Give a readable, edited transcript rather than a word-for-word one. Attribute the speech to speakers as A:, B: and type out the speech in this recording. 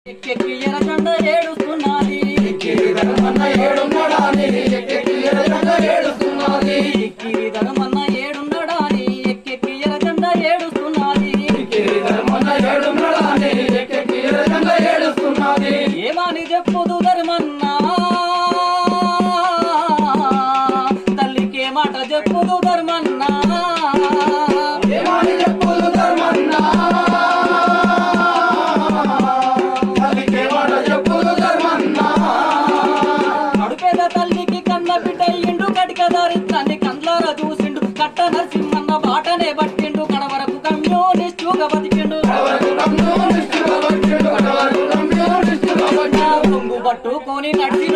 A: ఎక్కెక్కి ఎరగండ ఏడుస్తున్నది
B: ఎక్కిరి ధర్మన్న ఏడున్నడాని ఎక్కెక్కి ఎరగండ ఏడుస్తున్నది
A: ఎక్కిరి ధర్మన్న ఏడున్నడాని ఎక్కెక్కి ఎరగండ ఏడుస్తున్నది
B: ఎక్కిరి ధర్మన్న ఏడున్నడాని ఎక్కెక్కి ఎరగండ ఏడుస్తున్నది
A: ఏమని చెప్పుదు ధర్మన్న తల్లికే మాట చెప్పుదు ధర్మన్న
B: ఏమని చెప్పుదు ధర్మన్న తల్లికే మాట చెప్పుదు ధర్మన్న
A: కడుపేద తల్లికి కన్న బిడ్డ ఇండు కటిక దారిద్రాన్ని కండ్లారా చూసిండు కట్ట నరసింహన్న బాటనే పట్టిండు కడవరకు కమ్యూనిస్టుగా బతికిండు
B: కడవరకు కమ్యూనిస్టుగా బతికిండు కడవరకు కమ్యూనిస్టుగా బతికిండు
A: కొంగు పట్టుకొని నడిచి